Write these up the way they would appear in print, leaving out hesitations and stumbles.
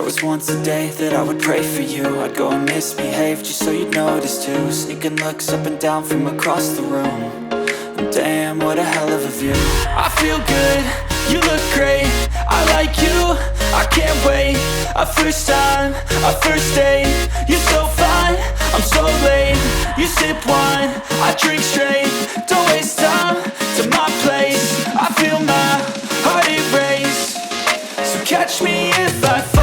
was once a day that I would pray for you. I'd go and misbehave just so you'd notice too. Sneaking looks up and down from across the room. And damn, what a hell of a view. I feel good, you look great, I like you, I can't wait. A first time, a first date, you're so fine, I'm so late. You sip wine, I drink straight. Don't waste time to my place. I feel my heart erase. So catch me if I fall.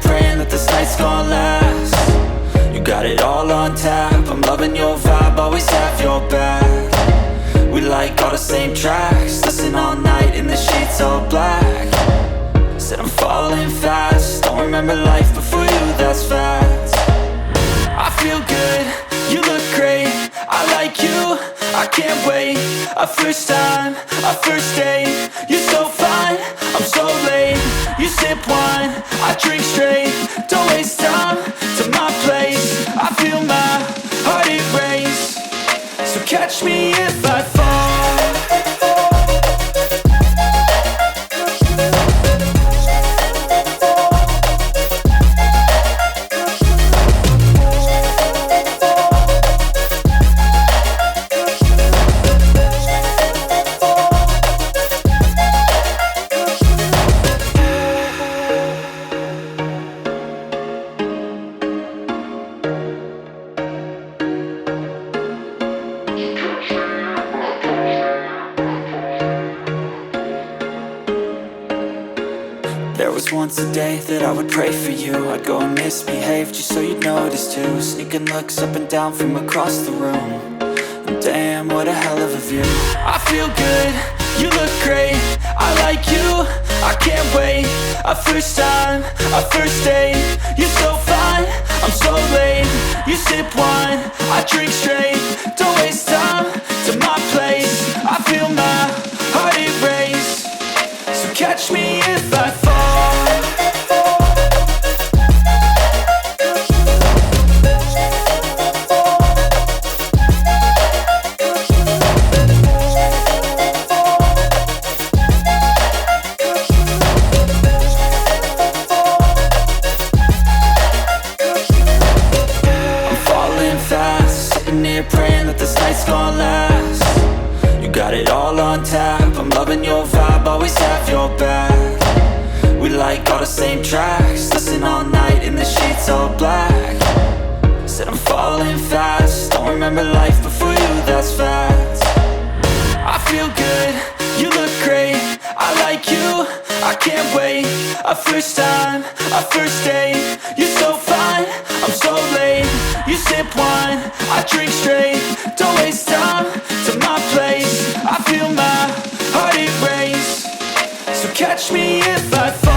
Praying that this night's gonna last. You got it all on tap, I'm loving your vibe, always have your back. We like all the same tracks, listen all night in the sheets all black. Said I'm falling fast, don't remember life before you, that's fact. I feel good, you look great, I like you, I can't wait. A first time, a first date, you're so fine, I'm so late. You sip wine, I drink straight. Don't waste time to my place. I feel my heart erase. So catch me if I fall. There was once a day that I would pray for you. I'd go and misbehave just so you'd notice too. Sneaking looks up and down from across the room. And damn, what a hell of a view. I feel good, you look great, I like you, I can't wait. A first time, a first date, you're so fine, I'm so late. You sip wine, I drink straight. Don't waste time to my place. I feel my heart erase. So catch me if I fall. Praying that this night's gonna last. You got it all on tap, I'm loving your vibe, always have your back. We like all the same tracks, listen all night in the sheets all black. Said I'm falling fast, don't remember life before you, that's fact. I feel good, you look great, I like you, I can't wait. A first time, a first date, you're so fine, I'm so late. You sip wine, I drink straight. Don't waste time to my place. I feel my heart erase. So catch me if I fall.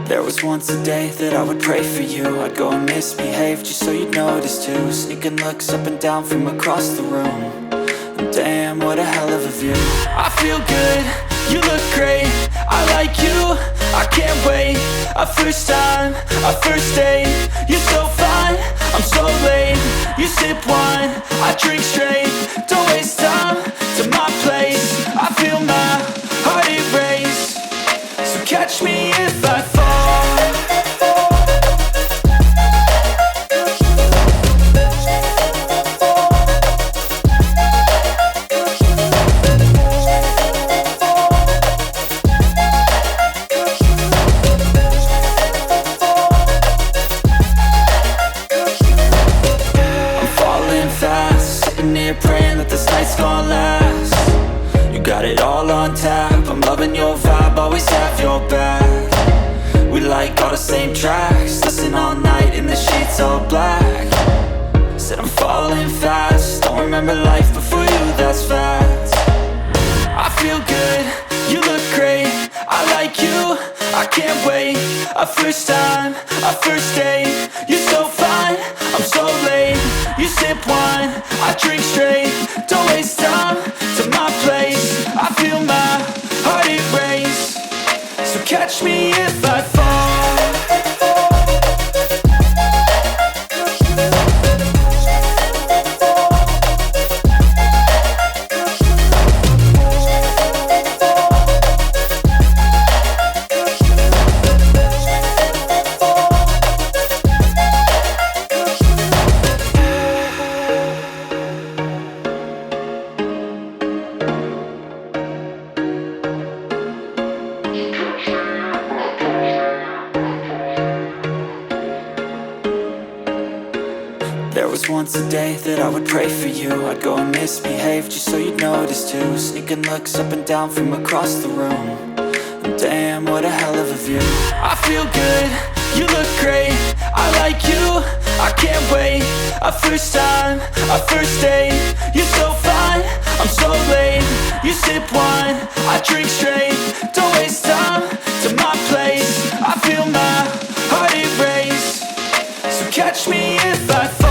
There was once a day that I would pray for you. I'd go and misbehave just so you'd notice too. Sneaking looks up and down from across the room. And damn, what a hell of a view. I feel good, you look great, I like you, I can't wait. A first time, a first date, you're so fine, I'm so late. You sip wine, I drink straight. Don't waste time to my place. I feel my heart erase. So catch me if I fall. I'm falling fast. loving your vibe, always have your back. We like all the same tracks, listen all night in the sheets all black. Said I'm falling fast, don't remember life before you, that's fact. I feel good, you look great, I like you, I can't wait. A first time, a first date, you're so fine, I'm so late. You sip wine, I drink straight, don't waste time to my place. I feel my heart erase, so catch me if I fall. There was once a day that I would pray for you. I'd go and misbehave just so you'd notice too. Sneaking looks up and down from across the room. And damn, what a hell of a view. I feel good, you look great, I like you, I can't wait. A first time, a first date, you're so fine, I'm so late. You sip wine, I drink straight, don't waste time to my place. I feel my heart erase, so catch me if I fall.